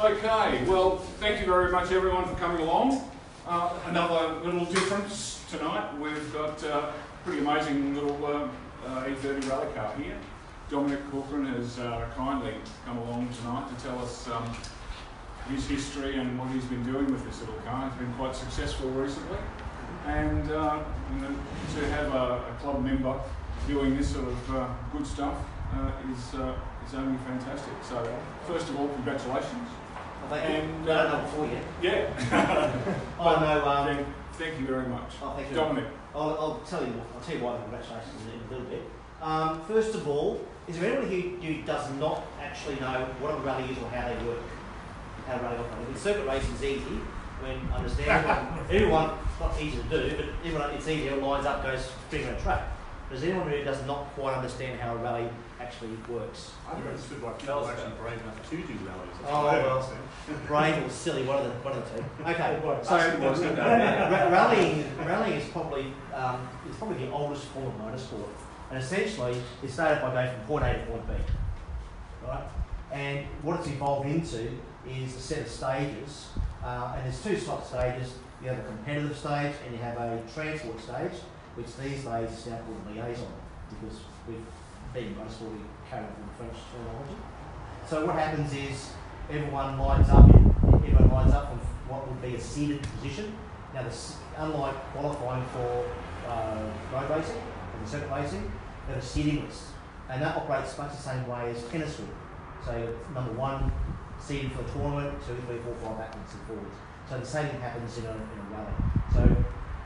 Okay, well, thank you very much everyone for coming along. Another little difference tonight. We've got a pretty amazing little E30 rally car here. Dominic Corkeron has kindly come along tonight to tell us his history and what he's been doing with this little car. It's been quite successful recently, and to have a club member doing this sort of good stuff is only fantastic. So first of all, congratulations. Well, thank you. And, I don't know before yet. Yeah. Oh no. Thank you very much. Oh, thank you. Dominic. I'll tell you why the congratulations in a little bit. First of all, is there anyone who does not actually know what a rally is or how they work? How rally operates? With circuit racing is easy when understanding everyone. It's not easy to do, but everyone it's easy. It lines up, goes straight on a track. But is anyone who does not quite understand how a rally actually works? I don't understood why people actually brave enough to do rallies. Oh well, brave or silly, one of the two. Okay, so rallying is probably the oldest form of motorsport, and essentially it started by going from point A to point B, right? And what it's evolved into is a set of stages, and there's two types of stages. You have a competitive stage and you have a transport stage, which these days is now called liaison, because we've been motorsport, we carry on from French terminology. So what happens is everyone lines up from what would be a seated position. Now, unlike qualifying for road racing and circuit racing, they have a seating list, and that operates much the same way as tennis would. So number one seated for the tournament, 2, 3, 4, 5 backwards and forwards. So the same thing happens in a rally. So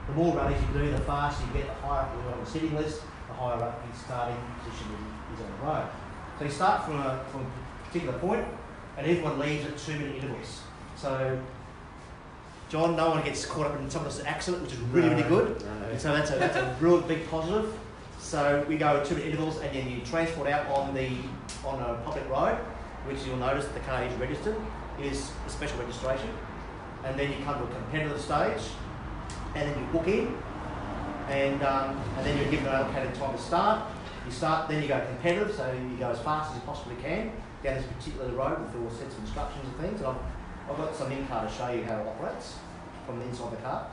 the more rallies you do, the faster you get, the higher up you're on the sitting list, the higher up your starting position is on the road. So you start from a particular point, and everyone leaves at 2-minute intervals. So, John, no one gets caught up in someone's accident, which is really good. No. And so that's a real big positive. So we go at 2-minute intervals, and then you transport out on a public road, which you'll notice the car is registered, is a special registration. And then you come to a competitive stage, and then you book in, and then you're given an allocated time to start. You start, then you go competitive, so you go as fast as you possibly can down this particular road with all sets of instructions and things. And I've got some in-car to show you how it operates from the inside the car.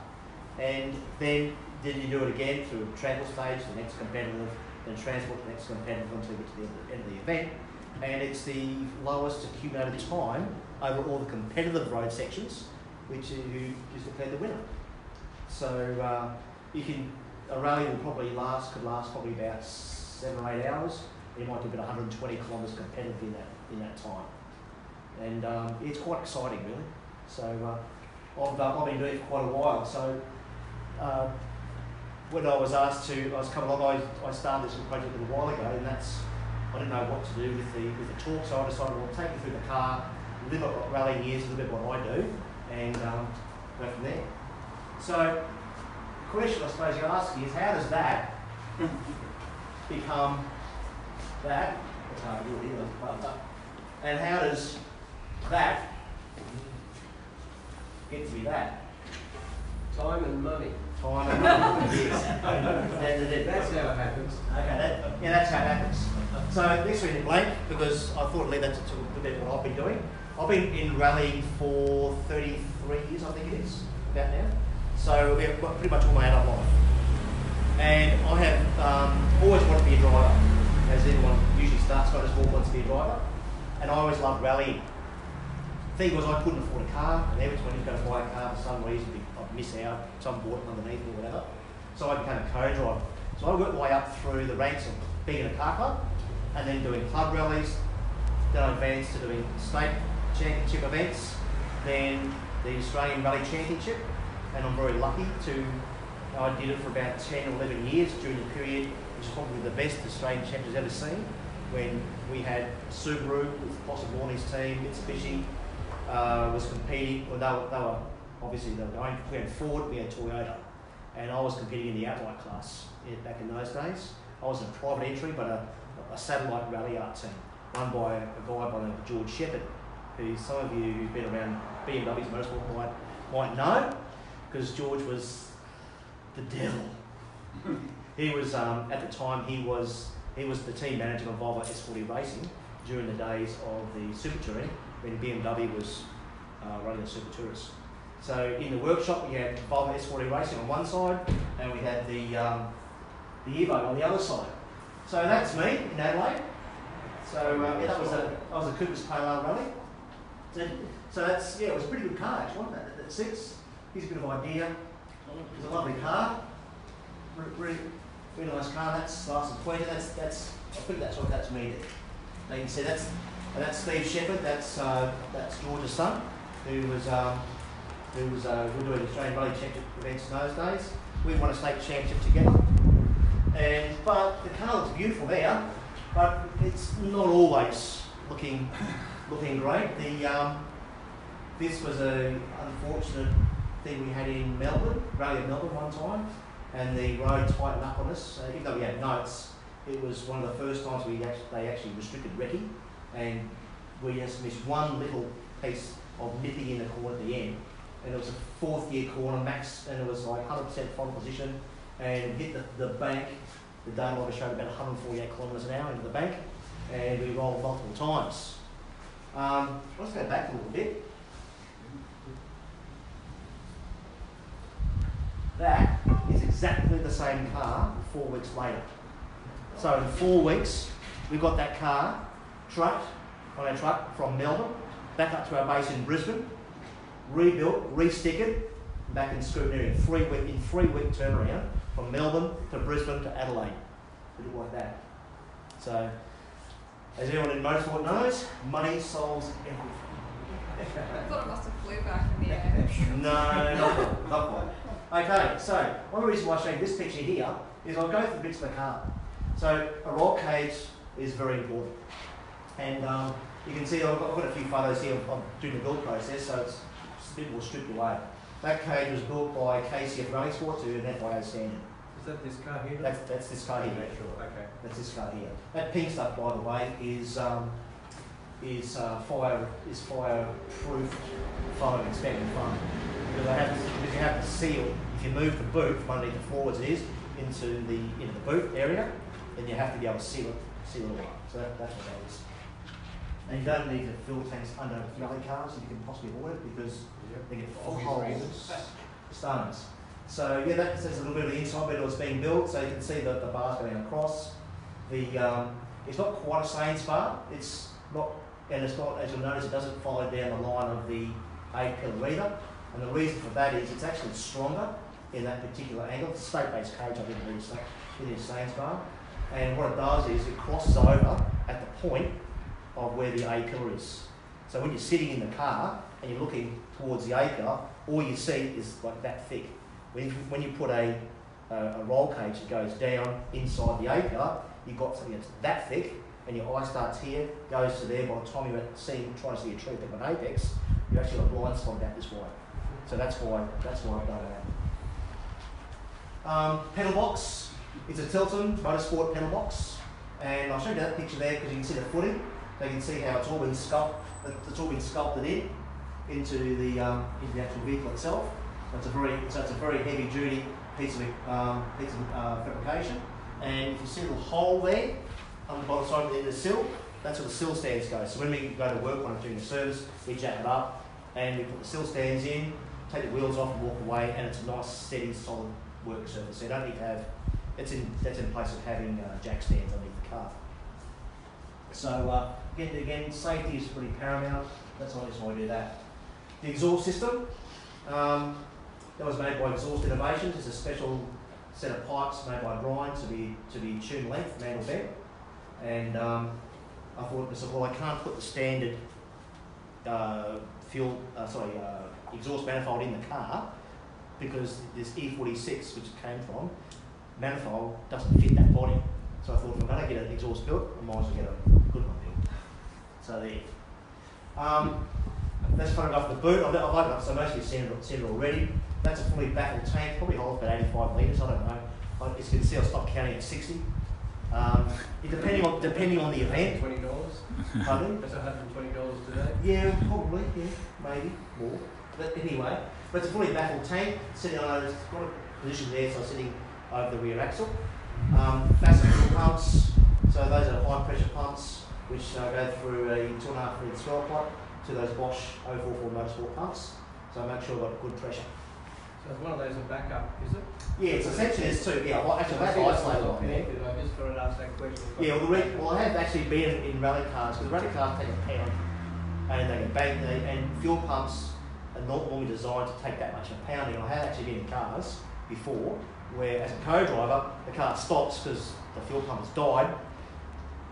And then you do it again through a transport stage, the next competitive, then transport to the next competitive until you get to the end of the event. And it's the lowest accumulated time over all the competitive road sections, which is declared the winner. So a rally will could last probably about 7 or 8 hours. You might do about 120 kilometres competitive in that time, and it's quite exciting really. So I've been doing it for quite a while. So when I was coming along, I started this project a little while ago, and I didn't know what to do with the talk, so I decided I'll take you through the car, live at rallying years, a little bit what I do, and go from there. So the question I suppose you're asking is, how does that become that? It's hard to do it here, and how does that get to be that? Time and money. Time and money. Yes. That's how it happens. Okay, that's how it happens. So next week in blank, because I thought I'd leave that to a bit what I've been doing. I've been in rallying for 33 years, I think it is, about now. So we've got pretty much all my adult life. And I have always wanted to be a driver, as everyone usually starts motorsport wants to be a driver. And I always loved rallying. The thing was, I couldn't afford a car, and every time I was going to buy a car for some reason, I'd miss out, some bought it underneath or whatever. So I became a co-driver. So I worked my way up through the ranks of being in a car club, and then doing club rallies. Then I advanced to doing state championship events, then the Australian Rally Championship, and I'm very lucky I did it for about 10 or 11 years during the period, which is probably the best Australian champ has ever seen, when we had Subaru with Possible on his team, Mitsubishi was competing, well they were going, we had Ford, we had Toyota, and I was competing in the outright class back in those days. I was a private entry, but a satellite rally art team, run by a guy by the name of George Shepherd, who some of you who've been around BMW's motorsport might know, because George was the devil. He was at the time he was the team manager of Volvo S40 Racing during the days of the Super Touring, when BMW was running the Super Tourist. So in the workshop we had Volvo S40 Racing on one side, and we had the Evo on the other side. So that's me in Adelaide. So yeah, that was a Cooper's Pale Ale Rally. So that's, yeah, it was a pretty good car actually, wasn't it? That sits. Here's a bit of idea. It's a lovely car. Really nice car. That's nice and pointed. I think that's me there. Now you can see that's Steve Shepherd. That's George's son, who was we're doing Australian Rally Championship events in those days. We won a state championship together. But the car looks beautiful there, but it's not always looking great. This was an unfortunate thing we had in Melbourne, Rally of Melbourne one time, and the road tightened up on us. Even though we had notes, it was one of the first times they actually restricted recce, and we just missed one little piece of nipping in the corner at the end, and it was a fourth gear corner max, and it was like 100% front position, and hit the bank. The data logger showed about 148 kilometres an hour into the bank, and we rolled multiple times. Let's go back a little bit. That is exactly the same car 4 weeks later. So in 4 weeks, we got that car trucked on our truck from Melbourne back up to our base in Brisbane, rebuilt, re-stickered, back in Scrutineering in 3 week turnaround from Melbourne to Brisbane to Adelaide. We did it like that. So, as everyone in motorsport knows, money solves everything. I thought it must have flew back in the air. No, not quite. Okay, so one reason why I'm showing this picture here is I'll go through bits of the car. So a roll cage is very important, and you can see I've got a few photos here of doing the build process, so it's a bit more stripped away. That cage was built by KCF Rally Sport to an FIA standard. Is that this car here? That's this car here. Sure. Okay. That's this car here. That pink stuff, by the way, is fire-proof foam, expanding foam. Because you have to seal. If you move the boot from underneath the floor as it is into the boot area, then you have to be able to seal it away. So that's what that is. And you don't need to fill tanks under rally cars if you can possibly avoid it, because they get full holes, stones. So yeah, that says a little bit of the inside bit of what's being built. So you can see the bars going across. It's not quite a Sainz bar. It's not, as you'll notice, it doesn't follow down the line of the A-pillar either. And the reason for that is it's actually stronger in that particular angle. It's a straight-based cage, I didn't really say, it is Sainz bar. And what it does is it crosses over at the point of where the A-pillar is. So when you're sitting in the car and you're looking towards the A-pillar, all you see is like that thick. When you put a roll cage that goes down inside the A-pillar, you've got something that's that thick, and your eye starts here, goes to there. By the time you're trying to see a tree pick an apex, you actually got a blind spot about this wide. So that's why I've done that. Pedal box. It's a Tilton Motorsport pedal box, and I'll show you that picture there because you can see the footing. So you can see how it's all been sculpted into the actual vehicle itself. It's a very heavy duty piece of fabrication. And if you see a little hole there on the bottom side of the sill, that's where the sill stands go. So when we go to work on it during the service, we jack it up and we put the sill stands in, take the wheels off and walk away, and it's a nice, steady, solid work surface. So you don't need to have, that's in place of having jack stands underneath the car. So again, safety is pretty paramount. That's why I do that. The exhaust system, that was made by Exhaust Innovations. It's a special set of pipes made by Brian to be tune length, manual bed. And I thought, well, I can't put the standard exhaust manifold in the car because this E46, which it came from, manifold doesn't fit that body. So I thought, if I'm going to get an exhaust built, I might as well get a good one built. So there. That's photographed the boot. I've opened up, so most of you have seen it already. That's a fully baffled tank, probably holds about 85 litres, I don't know. As you can see, I'll stop counting at 60. Depending on the event. $120? Pardon? That's $120 today? Yeah, probably, yeah, maybe more. But anyway, it's a fully baffled tank, sitting on it's got a position there, so sitting over the rear axle. Massive fuel pumps, so those are high pressure pumps which go through a 2.5 litre swell pipe to those Bosch 044 motorsport pumps, so make sure I've got good pressure. So it's one of those a backup, is it? Yeah, it's essentially there's two. Yeah, well, actually, that's isolated on there. I just thought I'd ask that question. Yeah, well, I have actually been in rally cars because rally cars take a pound and they can bang, and fuel pumps are not normally designed to take that much of a pounding. I have actually been in cars before where, as a co-driver, the car stops because the fuel pump has died,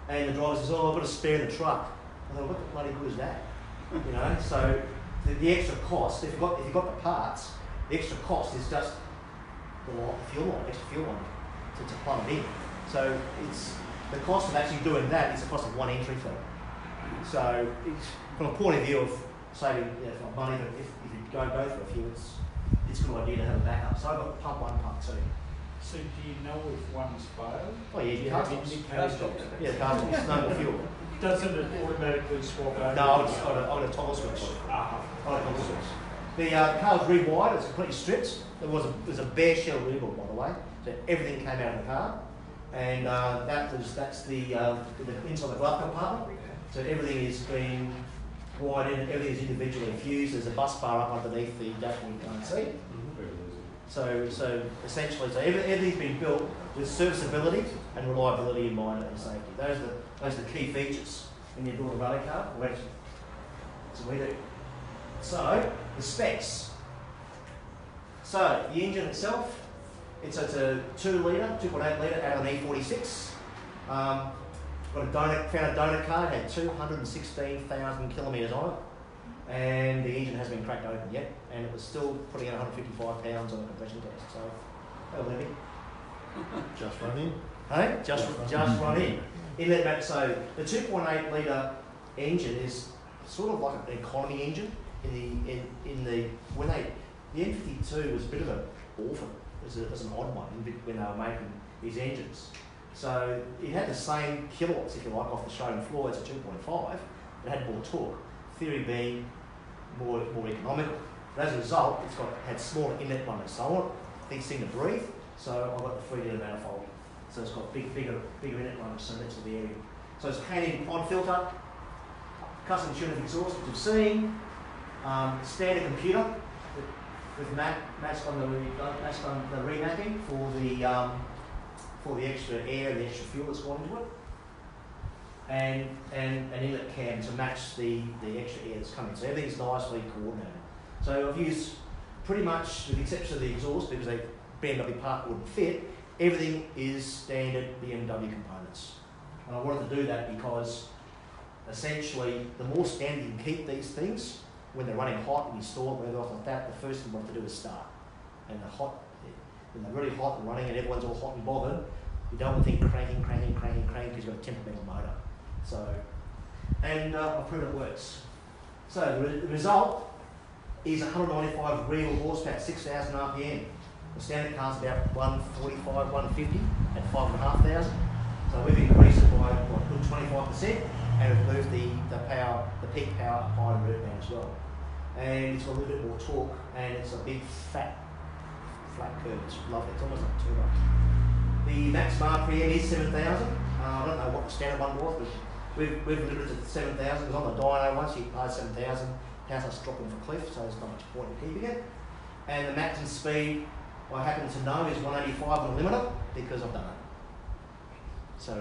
and the driver says, "Oh, I've got a spare in the truck." I thought, "What the bloody good is that?" You know, so the extra cost, if you've got the parts, the extra cost is just the fuel line, extra fuel line to plumb it in. So it's the cost of actually doing that is the cost of one entry fee. So it's from a point of view of saving money, but if you go for a few, it's a good idea to have a backup. So I've got pump one, pump two. So do you know if one's failed? Oh yeah, you car stops. Yeah, car stops, no more fuel. Doesn't it automatically swap over? No, I would have toggle switch. I would have toggle switch. The car was rewired, it's completely stripped. There was a bare shell rebuild, by the way. So everything came out of the car, and that's the inside the glove compartment. So everything is being wired in, everything is individually fused. There's a bus bar up underneath the dashboard you can't see. So essentially, everything's been built with serviceability and reliability in mind and safety. Those are the key features when you build a rally car. So we do. So the specs. So the engine itself, it's a 2.8 litre out of an E46. Found a donor car, it had 216,000 kilometres on it, and the engine hasn't been cracked open yet, and it was still putting out 155 pounds on a compression test. So that'll let me. Just run in. Hey, just run in. Inlet map. So the 2.8 litre engine is sort of like an economy engine. The M52 was a bit of an orphan. It was an odd one when they were making these engines. So it had the same kilowatts, if you like, off the showroom floor as a 2.5. It had more torque. Theory being more economical. But as a result, had smaller inlet runners. So I want these things to breathe. So I've got the 3 litre manifold. So it's got bigger inlet runners, so that's the area. So it's Canadian pod filter, custom tuning exhaust, which you've seen. Standard computer with matched on the remapping for the extra air and the extra fuel that's gone into it, and an inlet cam to match the extra air that's coming. So everything's nicely coordinated. So I've used pretty much, with the exception of the exhaust, because the BMW part wouldn't fit, everything is standard BMW components. And I wanted to do that because essentially the more standard you can keep these things, when they're running hot and you store them like that, the first thing you want to do is start. And when they're really hot and running and everyone's all hot and bothered, you don't want to think cranking because you've got a temperamental motor. So, and I've proven it works. So the result is 195 real horsepower, 6,000 RPM. The standard car's about 145, 150 at 5,500. So we've increased it by a good 25%, and we've moved the peak power up higher in route now as well. And it's got a little bit more torque, and it's a big fat curve. It's lovely. It's almost like a turbo. The maximum RPM is 7,000. I don't know what the standard one was, but we've delivered it to 7,000. Because on the dyno, once you pass 7,000, house starts dropping off a cliff, so there's not much point in keeping it. And the maximum speed, I happen to know, is 185 on the limiter because I've done it. So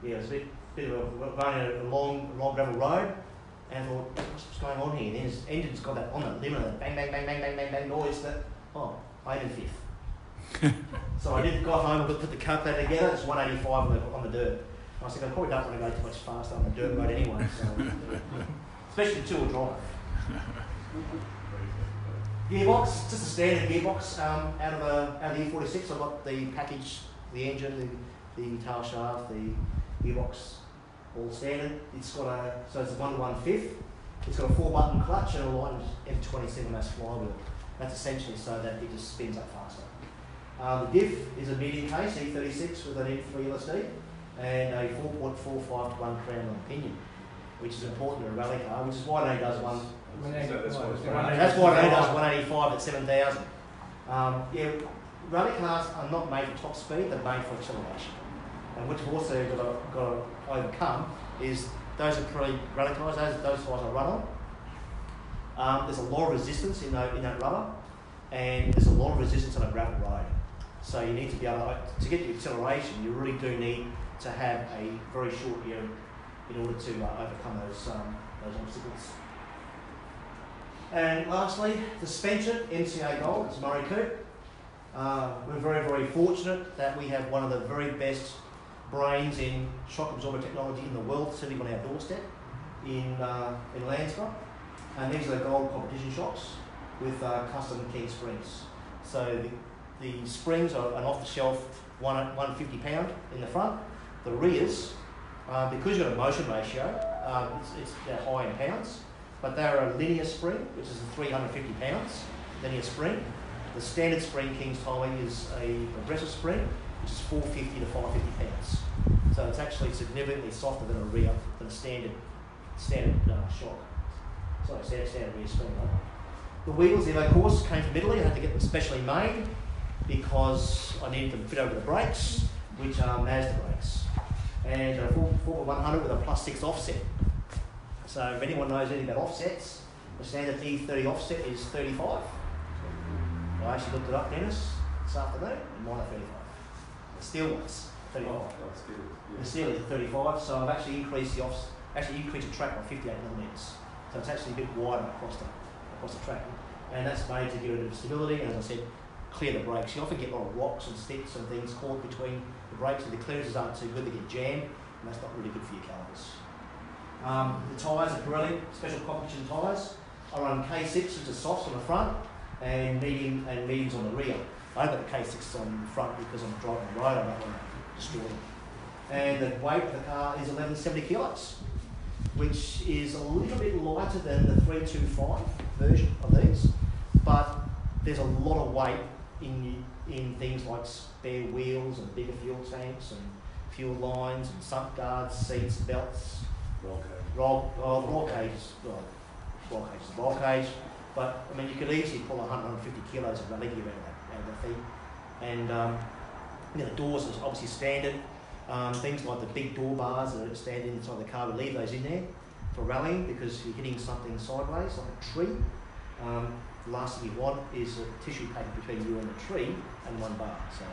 yeah, it's a bit of running a long gravel road, and I thought, what's going on here? And then his engine's got that on the limiter, bang, bang, bang, bang, bang, bang, bang noise that, I'm in fifth. So I got home and put the calculator together, it's 185 on the dirt. I was thinking, I probably don't want to go too much faster on the dirt road anyway, so, especially two-wheel drive. Gearbox, just a standard gearbox out of the E46. I've got the package, the engine, the tail shaft, the gearbox, all standard. It's got so it's a 1/1/5. It's got a 4-button clutch and a light M27 mass flywheel. That's essentially so that it just spins up faster. The diff is a medium case, E36 with an M3 LSD and a 4.45 to 1 crown on pinion, which is important in a rally car, which is why it only does one. That's why it only does 185 at 7,000. Yeah, rally cars are not made for top speed; they're made for acceleration. And which we've also got to overcome is those are pretty rally cars. Those guys I run on. There's a lot of resistance in that rubber, and there's a lot of resistance on a gravel road. So you need to be able to get the acceleration. You really do need to have a very short gear in order to overcome those obstacles. And lastly, the suspension, MCA Gold, it's Murray Coupe. We're very, very fortunate that we have one of the very best brains in shock absorber technology in the world sitting on our doorstep in Landsborough. And these are the gold competition shocks with custom key springs. So the springs are an off-the-shelf £150 in the front. The rears, because you've got a motion ratio, they're high in pounds, but they're a linear spring, which is a £350 linear spring. The standard spring King's Highway is a progressive spring, which is £450 to £550. So it's actually significantly softer than a standard shock. Sorry, standard rear spring. Right? The wheels, of course, came from Italy. I had to get them specially made because I needed them to fit over the brakes, which are Mazda brakes. And a Formula 100 with a +6 offset. So if anyone knows anything about offsets, the standard E30 offset is 35. I actually looked it up, Dennis, this afternoon, and mine are 35. The steel one's 35. The steel is 35, so I've actually increased the track by 58 millimetres. So it's actually a bit wider across the track. And that's made to give it a bit of stability, and as I said, clear the brakes. You often get a lot of rocks and sticks and things caught between the brakes, and the clearances aren't too good, they get jammed, and that's not really good for your calipers. The tyres are Pirelli, special competition tyres. I run K6, which is softs on the front, and mediums on the rear. I've got the K6 on the front because I'm driving the road, I don't want to destroy them. And the weight of the car is 1170 kilos, which is a little bit lighter than the 325 version of these, but there's a lot of weight in things like spare wheels and bigger fuel tanks and fuel lines and sump guards, seats, belts, roll cage. But I mean, you could easily pull 150 kilos of rally gear out of the feet. And the doors are obviously standard. Things like the big door bars that are standing inside the car, we leave those in there for rallying because you're hitting something sideways, like a tree. The last thing you want is a tissue paper between you and the tree and one bar. So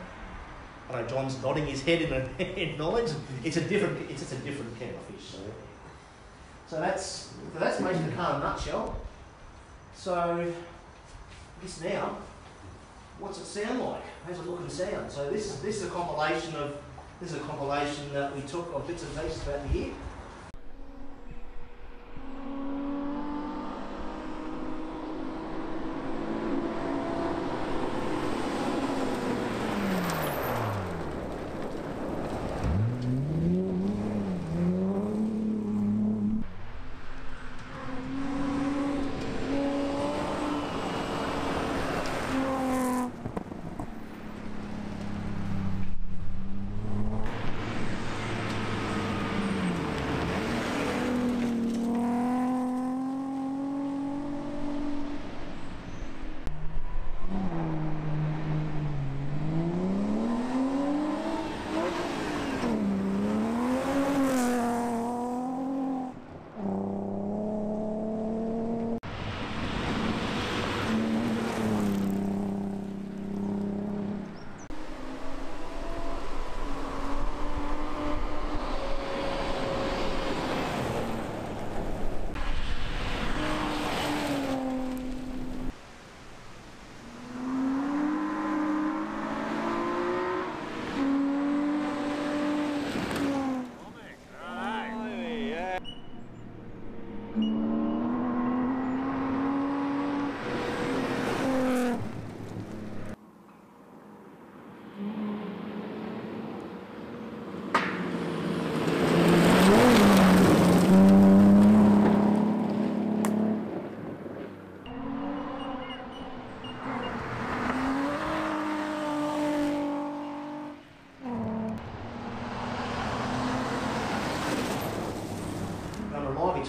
I know John's nodding his head in knowledge. It's just a different kettle of fish. So that's basically the car in a nutshell. So I guess now, what's it sound like? How's it look and sound? So this is a compilation that we took of bits and pieces throughout the year.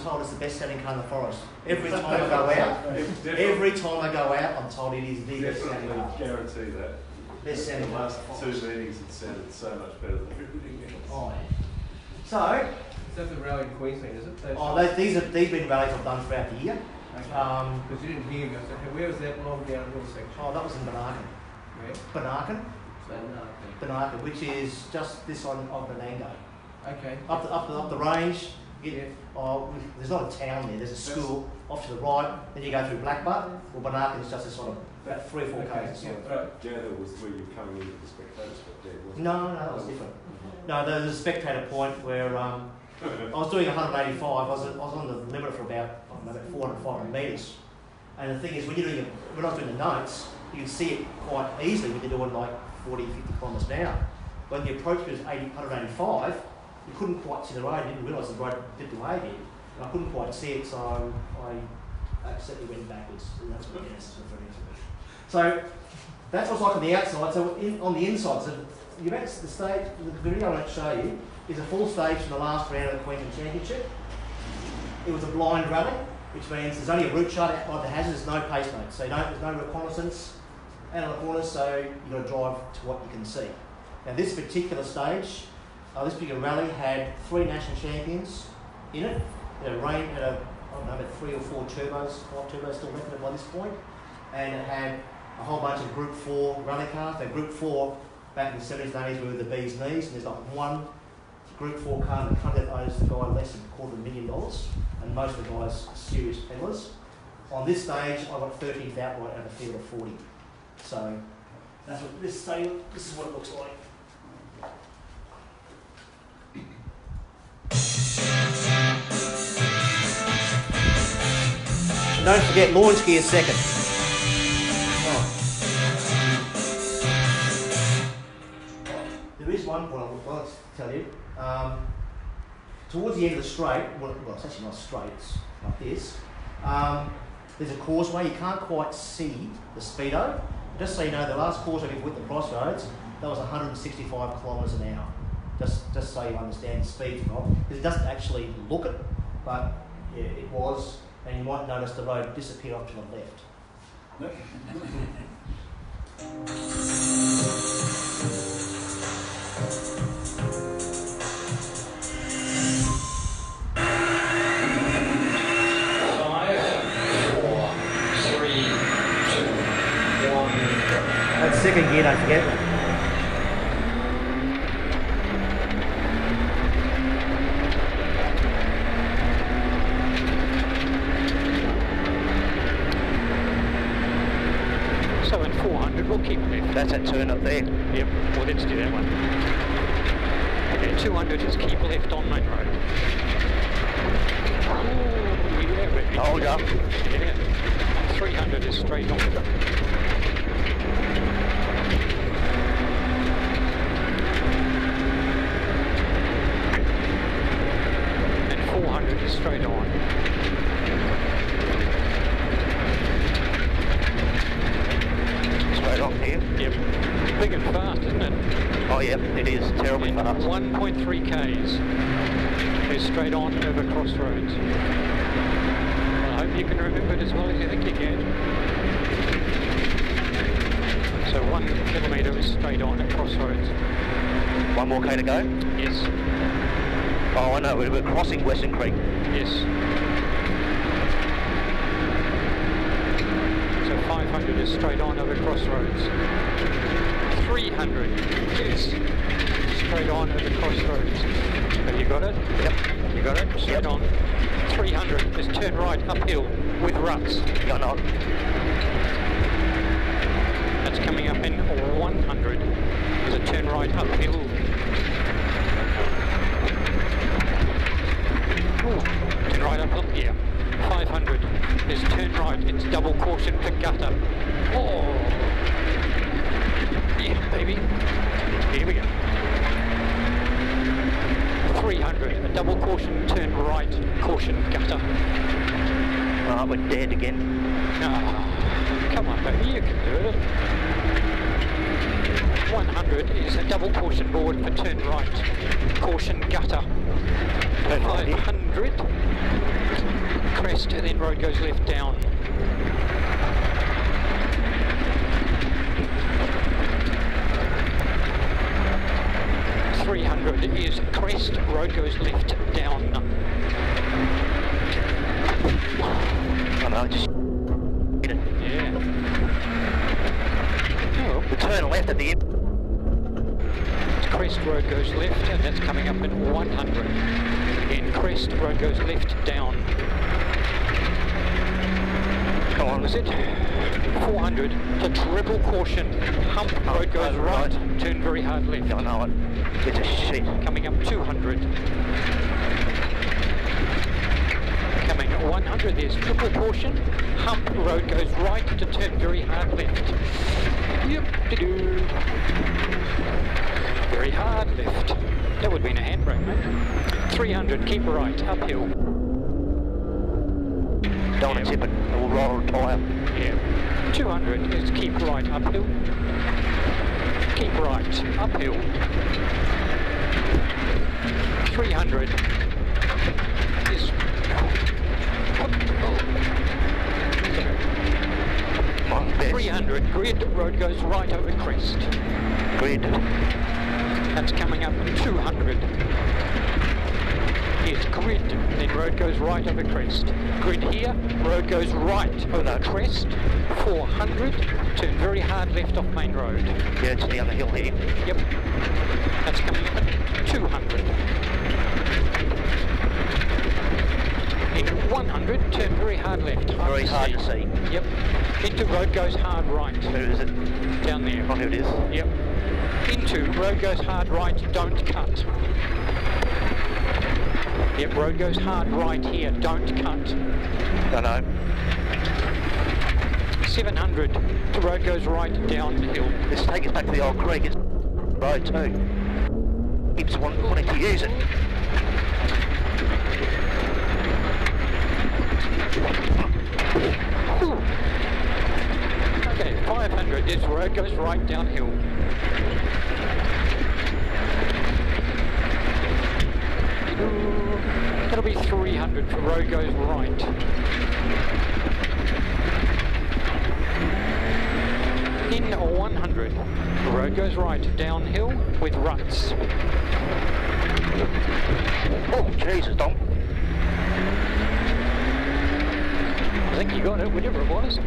Told it's the best selling car in the forest. Every time I go out, I'm told it is the best selling car. Guarantee that. Best selling car. Two meetings it sounded so much better than everything else. Oh, so Is that the rally in Queensland, is it? these have been rallies I've done throughout the year. Because you didn't hear me. I said, hey, where was that long downhill section? Oh, that was in Banarkin. Where? Banarkin, So, no. Banarkin, which is just this side of Benango. Okay. Up the range. There's not a town there. There's a school off to the right. Then you go through Blackbutt. Well, Banarkin is just a sort of about 3 or 4 k's. Yeah, Right. Gather was where you're coming into the spectators, but there wasn't. No, that was different. No, there was a spectator point where I was doing 185. I was on the limit for about 400, 500 metres. And the thing is, when I was doing the notes, you can see it quite easily when you're doing like 40, 50 kilometres an hour. When the approach was 185, you couldn't quite see the road. You didn't realise the road did the way it did. And I couldn't quite see it, so I accidentally went backwards. And that's what Dennis is referring to. So that's what's like on the outside. So on the inside, so the stage, the video I want to show you is a full stage from the last round of the Queensland Championship. It was a blind rally, which means there's only a route chart out by the hazard, there's no pace notes. So there's no reconnaissance out on the corners, so you've got to drive to what you can see. Now this particular stage, this particular rally had 3 national champions in it. It had about 3 or 4 turbos, 5 turbos still left in it by this point. And it had a whole bunch of Group 4 rally cars. Now Group 4 back in the 70s and 80s were the bee's knees, and there's like one Group 4 car in the country that owes the guy less than $250,000, and most of the guys are serious peddlers. On this stage, I got 13th outright out of a field of 40. So that's what this is what it looks like. And don't forget launch gear second. There is one point I would like to tell you. Towards the end of the straight, well it's actually not straight, it's like this. There's a causeway, you can't quite see the speedo. Just so you know, the last causeway we put at the crossroads, that was 165 kilometres an hour. Just so you understand the speed drop. Because it doesn't actually look it, but yeah, it was. And you might notice the road disappear off to the left. That's second gear, don't forget. So in 400 we'll keep left. That's that turn up there. Yep, well let's do that one. Okay, 200 is keep left on main road. Oh, yeah, baby. Hold up. Yeah. 300 is straight on. And 400 is straight on. Straight off here. Yep. Big and fast, isn't it? Oh yeah, it is terribly fast. 1.3 k's is straight on over crossroads. Well, I hope you can remember it as well as you think you can. So 1 kilometre is straight on at crossroads. 1 more K to go? Yes. Oh, I know, we're crossing Western Creek. Yes. So 500 is straight on over crossroads. 300 is straight on over crossroads. Have you got it? Yep. You got it? Straight on. 300 is turn right uphill with ruts. Yeah, no. That's coming up in 100. There's a turn right uphill. Ooh, turn right uphill here. 500 is turn right. It's double caution to gutter. Oh, yeah, baby. Here we go. 300, a double caution, turn right, caution, gutter. Alright, we're dead again. Oh, come on, baby, you can do it. 100 is a double caution board for turn right, caution, gutter. 500, crest, and then road goes left down. 300 is crest, road goes left down. know, just Yeah. Oh, the turn left at the end. Crest road goes left, and that's coming up in 100. Again, Crest road goes left, down. Come on. Was it 400? The triple caution. Hump road goes right. Turn very hard left. Yeah, I know it. It's a shit. Coming up 200. Coming at 100, there's triple caution. Hump road goes right to turn very hard left. Yep, doo-doo. Very hard left. That would have been a handbrake, mate. 300, keep right, uphill. Don't want to tip it. It will roll a tyre. Yeah. 200 is keep right, uphill. Keep right, uphill. 300 is... 300, grid road goes right over crest. Grid. That's coming up 200. Here's grid, then road goes right over crest. Grid here, road goes right over crest. 400, turn very hard left off main road. Yeah, it's down the hill here. Yep. That's coming up at 200. In 100, turn very hard left. Very hard to see. Yep. Into road goes hard right. Where is it? Down there. Oh, here it is. Yep. Into road goes hard right, don't cut. Yep, road goes hard right here, don't cut. I know. 700, the road goes right downhill. Let's take us back to the old creek. It's road too. Keeps wanting to use it. Ooh. Okay, 500, this road goes right downhill. That'll be 300 for road goes right. In 100, the road goes right downhill with ruts. Oh, Jesus, Dom. I think you got it, whatever it was.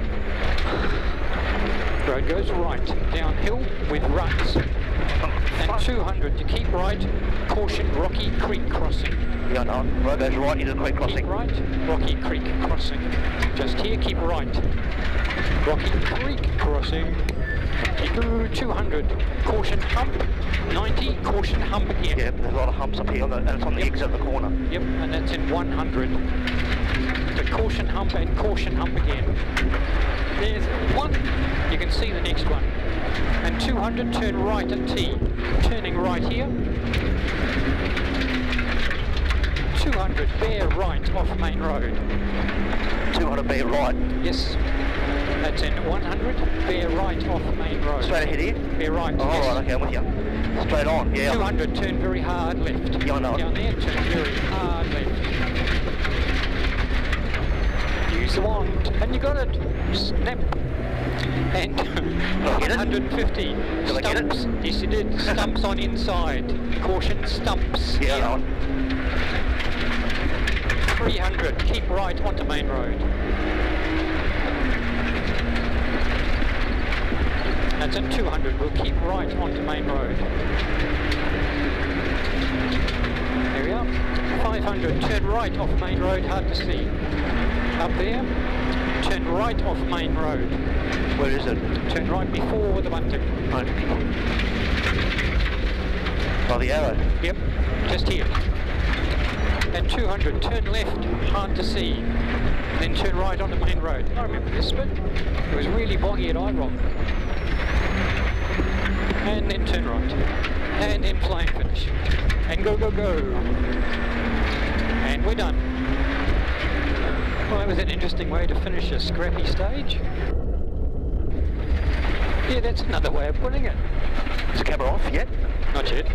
Road goes right downhill with ruts. And 200 to keep right, caution Rocky Creek crossing. Yeah, no. Road goes right into the creek crossing. Keep right, Rocky Creek crossing. Just here, keep right. Rocky Creek crossing. 200, caution hump. 90, caution hump again. Yeah, there's a lot of humps up here, and it's on the exit of the corner. Yep, and that's in 100. The caution hump and caution hump again. There's one, you can see the next one. And 200, turn right at T. Turning right here. 200, bear right off main road. 200 bear right. Yes. That's in 100, bear right off main road. Straight ahead here? Bear right. Oh, yes. right, okay, I'm with you. Straight on, yeah. 200, turn very hard left. Yeah, I know. Down there, turn very hard left. Use the wand, and you got it. Snap. And 150. Did I get it? Stumps. Yes, you did. Stumps on inside. Caution, stumps. Yeah, that one. 300, keep right onto main road. That's at 200, we'll keep right onto main road. There we are. 500, turn right off main road, hard to see. Up there, turn right off main road. Where is it? Turn right before the bunting. Right. By the arrow? Yep, just here. And 200, turn left, hard to see. Then turn right onto main road. I remember this bit. It was really boggy at IROC. And then turn right. And then flying finish. And go, go, go. And we're done. Well, that was an interesting way to finish a scrappy stage. Yeah, that's another way of putting it. Is the camera off yet? Not yet.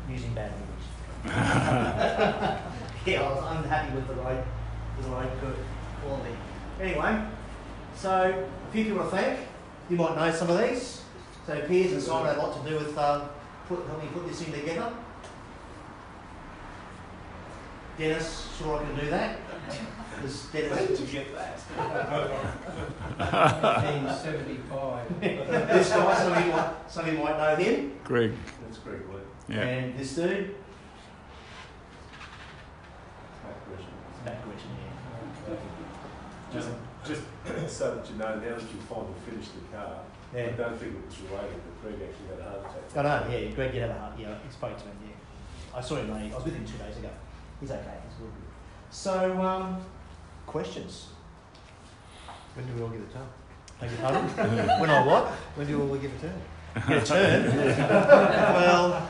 Using bad language. Yeah, I was unhappy with the road quality. Anyway, so a few people to thank. you might know some of these. So Piers and Simon had a lot to do with helping put this in together. Dennis, sure I can do that. Where did you get that? 1975. This guy, some of you might know him. Greg. That's Greg Wood. Yeah. And this dude. Back question. Back question, yeah. Just so that you know, now that you finally finished the car, Yeah. I don't think it was related, but Greg actually had a heart attack. I know, yeah, Greg did have a heart, yeah, he spoke to him, yeah. I saw him, I was with him 2 days ago. He's okay, he's good. So, questions? When do we all get a turn? Beg your pardon? When I what? When do we all get a turn? Get a turn? Well,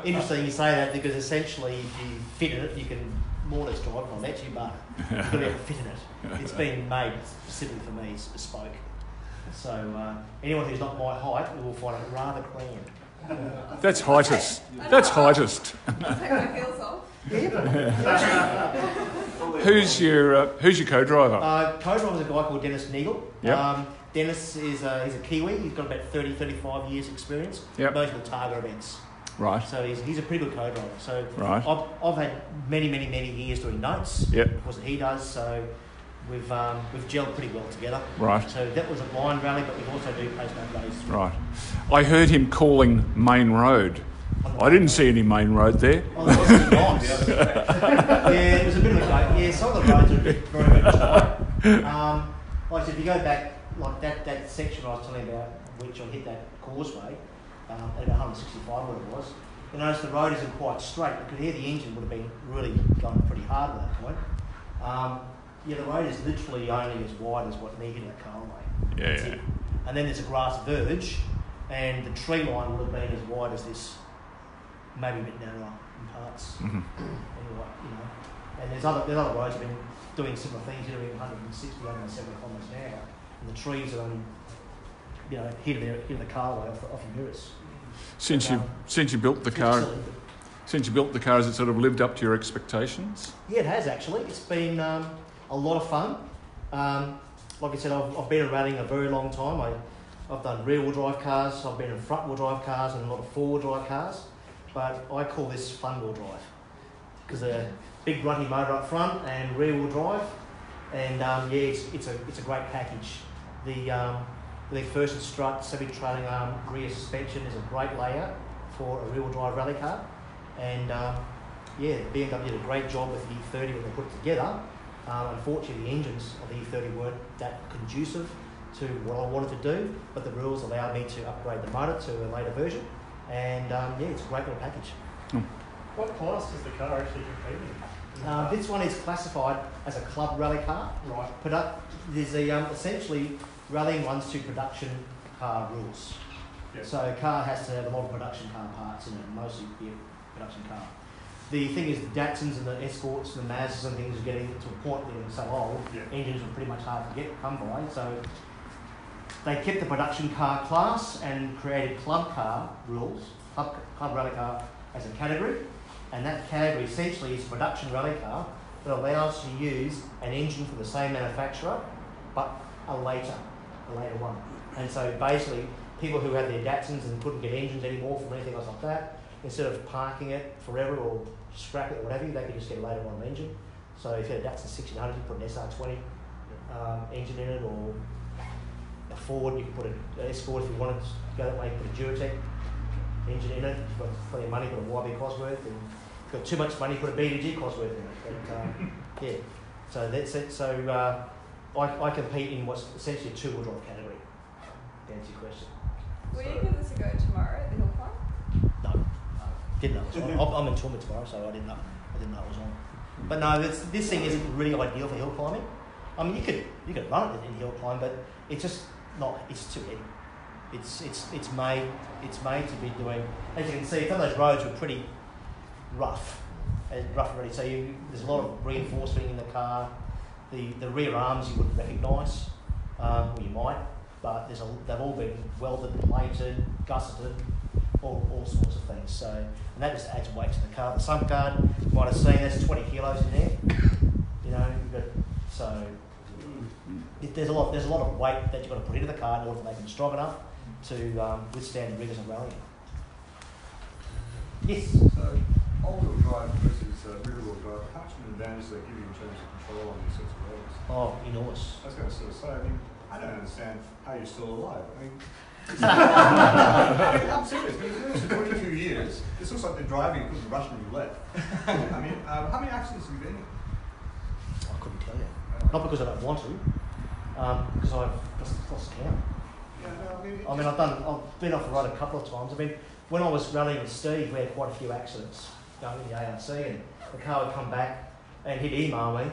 interesting you say that because essentially if you fit in it, you can more or less drive it. I'll let you, but you've got to be able to fit in it. It's been made specifically for me, it's bespoke. So anyone who's not my height will find it rather cramped. That's heightest. That's heightest. Take my heels off. Who's your co-driver? Co-driver is a guy called Dennis Neagle. Yep. Dennis is he's a Kiwi. He's got about 35 years experience. Yep. Mostly with Targa events. Right. So he's a pretty good co-driver. So Right. I've had many years doing notes. Yep. Of course, he does. So we've gelled pretty well together. Right. So that was a blind rally, but we also do post-note rallies. Right. I heard him calling Main Road. I didn't see any main road there. Oh, that was nice. Yeah, it was a bit of a joke. Yeah, some of the roads are very tight. Like I said, if you go back, like that section I was telling you about, which I hit that causeway, at about 165 what it was, you notice the road isn't quite straight. You could hear the engine would have been really going pretty hard at that point. Yeah, the road is literally only as wide as what needed that car away. Yeah. That's it. And then there's a grass verge, and the tree line would have been as wide as this, maybe a bit narrower in parts. Mm-hmm. Anyway, you know, and there's other roads have been doing similar things. You're doing 160, 170 kilometres an hour, and the trees are only, you know, hitting the car away off your mirrors. Since you built the car, has it sort of lived up to your expectations? Yeah, it has actually. It's been a lot of fun. Like I said, I've been rallying a very long time. I've done rear-wheel drive cars, I've been in front-wheel drive cars, and a lot of four-wheel drive cars. But I call this fun-wheel drive because a big grunty motor up front and rear-wheel drive, and it's a great package. The first strut, semi-trailing arm, rear suspension is a great layout for a rear-wheel drive rally car, and BMW did a great job with the E30 when they put it together. Unfortunately, the engines of the E30 weren't that conducive to what I wanted to do, but the rules allowed me to upgrade the motor to a later version, and it's a great little package. What class does the car actually compete in? This one is classified as a club rally car. Right. There's essentially rallying runs to production car rules. Yep. So a car has to have a lot of production car parts in it, mostly be a production car. The thing is, the Datsuns and the Escorts and the Mazdas and things are getting to a point where they're so old, engines are pretty much hard to come by. So they kept the production car class and created club car rules, club rally car as a category. And that category essentially is a production rally car that allows you to use an engine from the same manufacturer, but a later one. And so basically, people who had their Datsuns and couldn't get engines anymore from anything else like that, instead of parking it forever or scrap it or whatever, they could just get a later one engine. So if you had a Datsun 1600, you put an SR20 engine in it, or a Ford, you could put an Escort if you wanted to go that way, you put a Duratec engine in it. If you've got plenty of money, put a YB Cosworth, and if you've got too much money, put a BDG Cosworth in it. But, so that's it. So I compete in what's essentially a two-wheel drive category, to answer your question. Will you give this a go tomorrow at the hill climb? No, didn't know it was on. I'm in Tourmaline tomorrow, so I didn't know it was on. But no, this thing isn't really ideal for hill climbing. I mean, you could run it in hill climb, but it's just not. It's too heavy. It's made to be doing. As you can see, some of those roads were pretty rough already. So there's a lot of reinforcement in the car. The rear arms you wouldn't recognise, or you might, but they've all been welded, plated, gusseted, all sorts of things. So, and that just adds weight to the car. The sump guard, you might have seen, there's 20 kilos in there. You know, so there's a lot of weight that you've got to put into the car in order to make them strong enough to withstand the rigours of rallying. Yes? So, all-wheel drive versus rear-wheel drive, how much of an advantage do they give you in terms of control on these sorts of roads? Oh, enormous. I was going to sort of say, I mean, I don't understand how you're still alive. I mean, I'm serious. Been doing this for 22 years. This looks like they're driving and putting Russian roulette. I mean, how many accidents have you been in? I couldn't tell you. Not because I don't want to, because I've just lost count. Yeah, no, I mean, I've been off the road a couple of times. I mean, when I was rallying with Steve, we had quite a few accidents going in the ARC, and the car would come back and he'd email me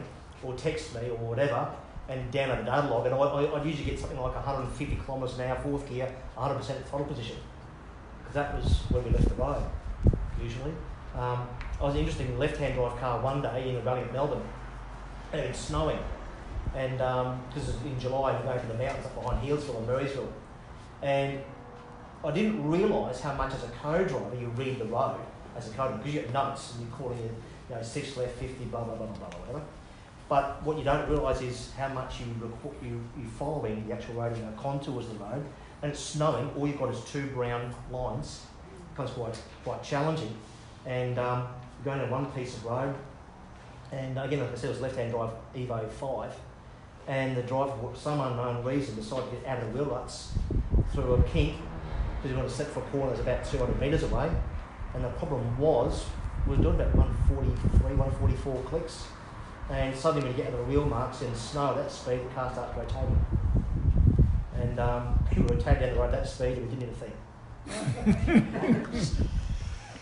or text me or whatever, and download a data log, and I'd usually get something like 150 kilometres an hour, fourth gear, 100% throttle position, because that was when we left the road, usually. I was interested in a left-hand drive car one day in a rally at Melbourne, and it was snowing, and because in July we go to the mountains up behind Healesville and Marysville, and I didn't realise how much as a co-driver you read the road as a co-driver, because you get notes and you're calling it, 6 left, 50, blah, blah, blah, blah, blah, whatever. But what you don't realise is how much you're following the actual road, contours of the road, and it's snowing, all you've got is 2 brown lines. It becomes quite challenging. And you're going down one piece of road, and again, like I said, it was left-hand drive Evo 5, and the driver, for some unknown reason, decided to get out of the wheel ruts through a kink, because he wanted to set for a corner that's about 200 metres away, and the problem was, we were doing about 143, 144 clicks, and suddenly when you get out of the wheel marks in snow at that speed, the car starts rotating. And we rotated down the road at that speed and we didn't hit a thing.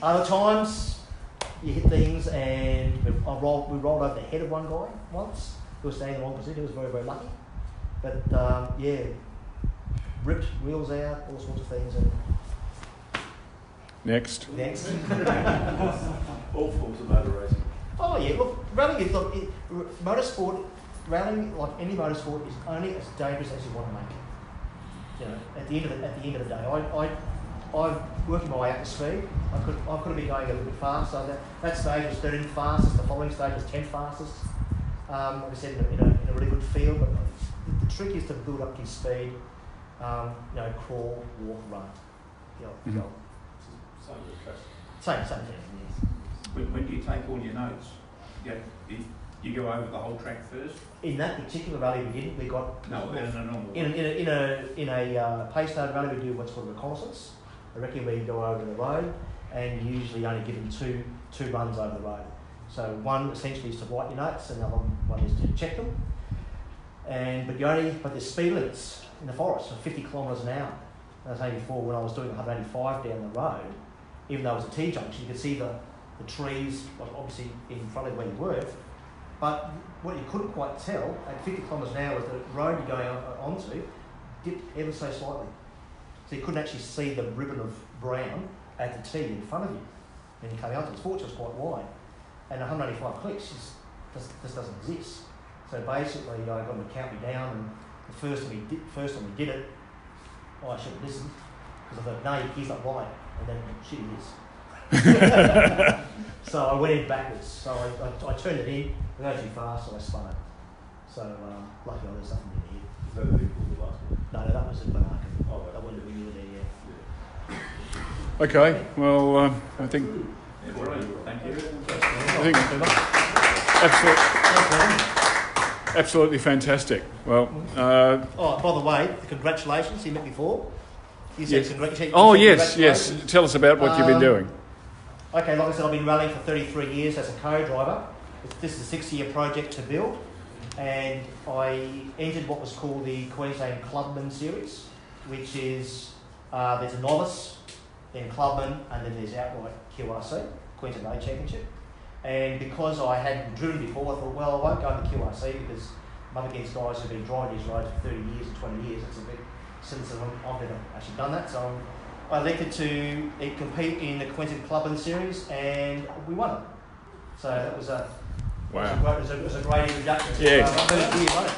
Other times, you hit things, and we rolled over the head of one guy once, who was staying in the wrong position. He was very, very lucky. But yeah, ripped wheels out, all sorts of things. And Next. All forms of motor racing. Oh yeah, look, rallying is motorsport. Rallying, like any motorsport, is only as dangerous as you want to make it. At the end of the day, I'm working my way up to speed. I could be going a little bit faster. That stage was 13th fastest. The following stage was 10th fastest. Like I said, in a really good field. But the trick is to build up your speed. Crawl, walk, run. Same thing. Yes. When do you take all your notes? You go over the whole track first? In that particular rally we didn't. We got in a normal in a pace-started rally we do what's called reconnaissance. I reckon we go over the road and usually only give them two runs over the road. So one essentially is to write your notes, and the other one is to check them. But there's speed limits in the forest of 50 kilometres an hour. As I was saying before, when I was doing 185 down the road, even though it was a T-junction, you could see the trees, obviously in front of where you were. But what you couldn't quite tell at 50 kilometres an hour was the road you're going onto dipped ever so slightly. So you couldn't actually see the ribbon of brown at the T in front of you when you came out. Unfortunately, it was quite wide. And 185 clicks just doesn't exist. So basically, I got him to count me down, and the first time we did it, I should have listened, because I thought, no, he's not right. And then, shit, he is. So I went in backwards. So I turned it in, I go too fast, so I spun it. So luckily there's nothing in here. Is that the equal to the last one? No, that was at Banaka. Oh, that wouldn't have been there yet. Okay, well, I think... Yeah, brilliant. Thank you. Absolutely fantastic. Well, by the way, congratulations. You met before. You said yes. Yes. Tell us about what you've been doing. Okay, like I said, I've been rallying for 33 years as a co-driver. This is a 6-year project to build, and I entered what was called the Queensland Clubman Series, which is there's a novice, then clubman, and then there's outright QRC, Queensland Road Championship. And because I hadn't driven before, I thought, well, I won't go in the QRC because I'm up against guys who've been driving these roads for 30 years and 20 years. It's a bit since I've never actually done that. So I elected to compete in the Queensland Clubman Series, and we won it. So that was a it was a great introduction to yeah. my first year running.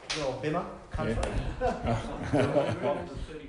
So, little Bimmer country. Yeah.